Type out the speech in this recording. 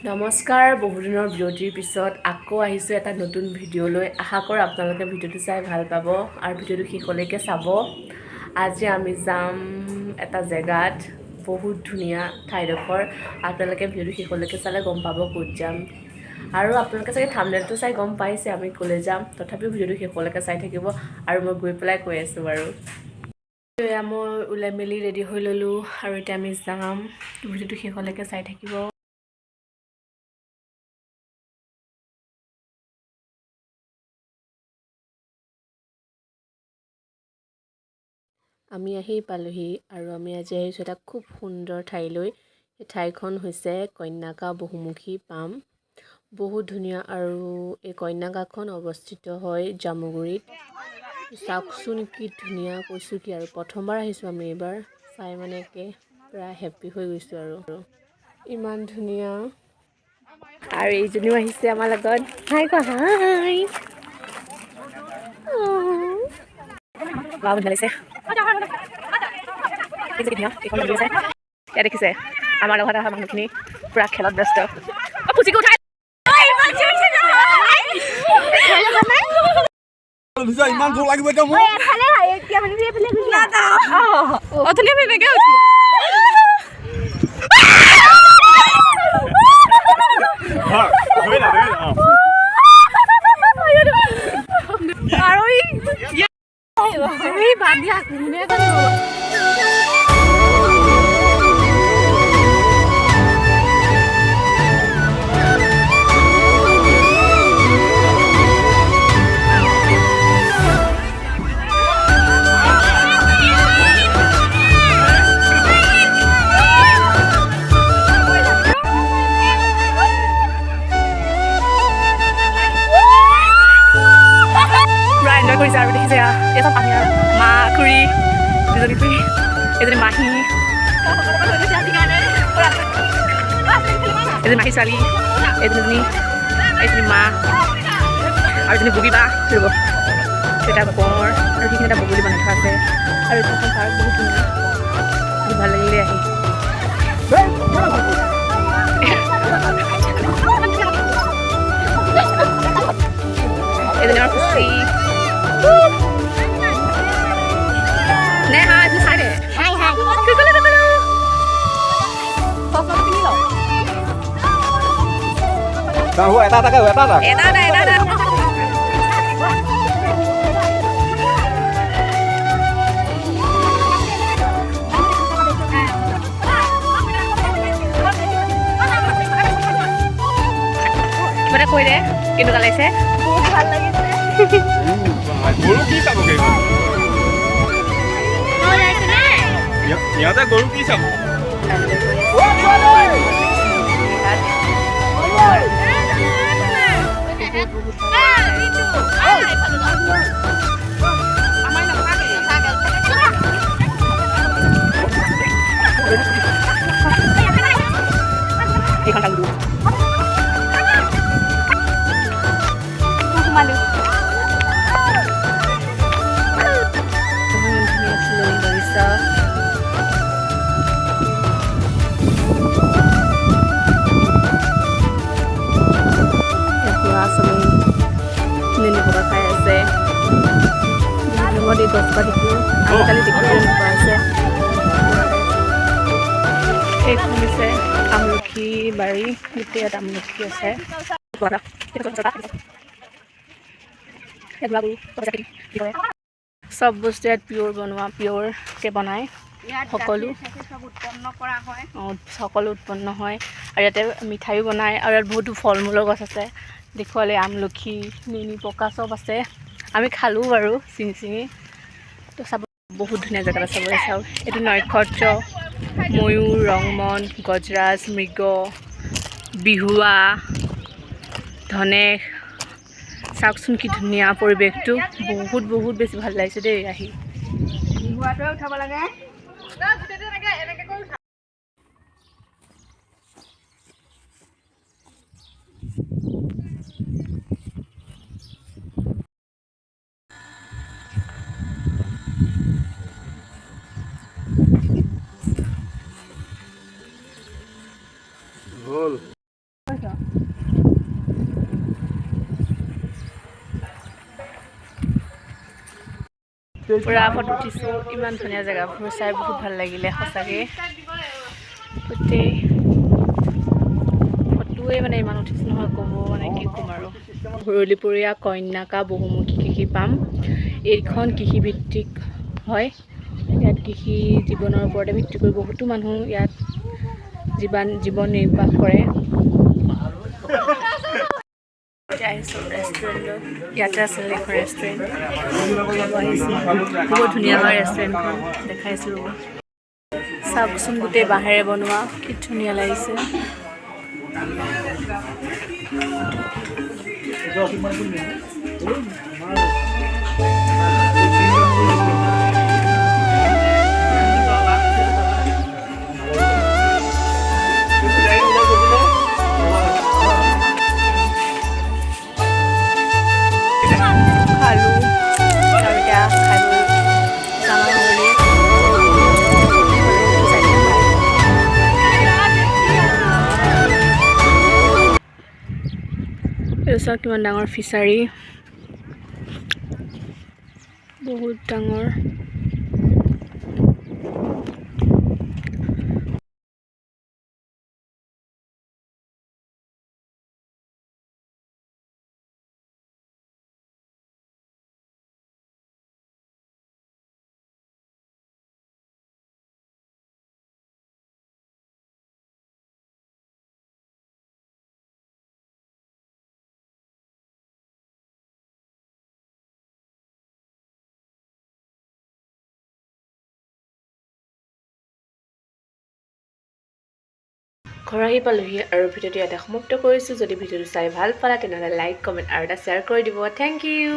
নমস্কাৰ, বহুদিনৰ বিৰতিৰ পিছত আকৌ আহিছোঁ এটা নতুন ভিডিঅ'লৈ। আশা কৰোঁ আপোনালোকে ভিডিঅ'টো চাই ভাল পাব আৰু ভিডিঅ'টো শেষলৈকে চাব। আজি আমি যাম এটা জেগাত, বহুত ধুনীয়া ঠাইডোখৰ। আপোনালোকে ভিডিঅ'টো শেষলৈকে চালে গম পাব ক'ত যাম। আৰু আপোনালোকে চাগে থাম্বনেইলটো চাই গম পাইছে আমি ক'লৈ যাম, তথাপিও ভিডিঅ'টো শেষলৈকে চাই থাকিব আৰু মই গৈ পেলাই কৈ আছোঁ বাৰু। এয়া মই ওলাই মেলি ৰেডি হৈ ল'লোঁ আৰু এতিয়া আমি যাম, ভিডিঅ'টো শেষলৈকে চাই থাকিব। আমি আহি পালোহি আৰু আমি আজি আহিছোঁ এটা খুব সুন্দৰ ঠাইলৈ। এই ঠাইখন হৈছে কন্যাকা বহুমুখী পাম। বহুত ধুনীয়া আৰু এই কন্যাকাখন অৱস্থিত হয় জামুগুৰিত। চাওকচোন কি ধুনীয়া, কৈছোঁ কি আৰু প্ৰথমবাৰ আহিছোঁ আমি এইবাৰ, চাই মানে একে পূৰা হেপ্পী হৈ গৈছোঁ আৰু ইমান ধুনীয়া। আৰু এইজনীও আহিছে আমাৰ লগত, হাই কোৱা হাই। বহুত ভাল লাগিছে। ইয়াত দেখিছে আমাৰ লগত অহা মানুহখিনি পুৰা খেলত ব্যস্ত। ইমান জোৰ লাগিব এতিয়া মোৰ। কৰিছে আৰু দেখিছে এই চব আমি আৰু মা খুৰী, দুজনী খুৰী, এজনী মাহী, এজনী মাহী ছোৱালী, এজনী মা আৰু এজনী বগী বা ৰ'ব এটা বৰ আৰু সেইখিনি এটা বগলী বনাই থোৱা আছে। আৰু এইখন পাৰ্ক বহুত ধুনীয়া, বহুত ভাল লাগিলে আহি। এজনী আমাৰ খুচি Neha, itu sana. Hai. Kekulu. Tahu eta tak? Eta ada. Gimana kue deh? Kinu kalese? ভাল লাগিছে। গৰু কি চাব গৈ ইয়াতে গৰু কি চাব? Ikan tangguh. Ini bukan kayak saya. Ini mau digosok dulu. Kali dikumpulin apa aja. Bisa amluki bari, itu ada amluki saya. Berapa? Kita berapa? Ya baru. সব বস্তু ইয়াত পিয়ৰ বনোৱা, পিয়ৰকৈ বনায় সকলো। সকলো উৎপন্ন হয় আৰু ইয়াতে মিঠাইও বনায় আৰু ইয়াত বহুতো ফল মূলৰ গছ আছে। দেখুৱালে আমলখি, নেমু, পকা চব আছে। আমি খালোঁ বাৰু চিঙি। তো চাব বহুত ধুনীয়া জেগা এটা চাবলৈ চাওঁ। এইটো নক্ষত্ৰ, ময়ূৰ, ৰংমন, গজৰাজ, মৃগ, বিহুৱা, ধনেশ। চাওকচোন কি ধুনীয়া পৰিৱেশটো, বহুত বেছি ভাল লাগিছে দেই আহি। বিহুৱাটোৱে উঠাব লাগে। পুৰা ফটো উঠিছোঁ ইমান ধুনীয়া জেগাবোৰ চাই বহুত ভাল লাগিলে সঁচাকৈ গোটেই ফটোৱে মানে ইমান উঠিছোঁ নহয় ক'ব মানে কি ক'ম আৰু ভৰলীপৰীয়া কন্যাকা বহুমুখী কৃষি পাম এইখন কৃষিভিত্তিক হয় ইয়াত কৃষি জীৱনৰ ওপৰতে ভিত্তি কৰি বহুতো মানুহ ইয়াত জীৱন নিৰ্বাহ কৰে আহিছোঁ ৰেষ্টুৰেণ্টত ইয়াতে আছিলে এখন ৰেষ্টুৰেণ্ট বহুত ধুনীয়া হয় ৰেষ্টুৰেণ্টখন দেখাইছোঁ চাওকচোন গোটেই বাঁহেৰে বনোৱা কি ধুনীয়া লাগিছে খালোঁ আৰু এতিয়া খাই চাওক কিমান ডাঙৰ ফিচাৰী বহুত ডাঙৰ ঘৰ আহি পালোহি আৰু ভিডিঅ'টো ইয়াতে সমাপ্ত কৰিছোঁ যদি ভিডিঅ'টো চাই ভাল পালা তেনেহ'লে লাইক কমেণ্ট আৰু এটা শ্বেয়াৰ কৰি দিব থেংক ইউ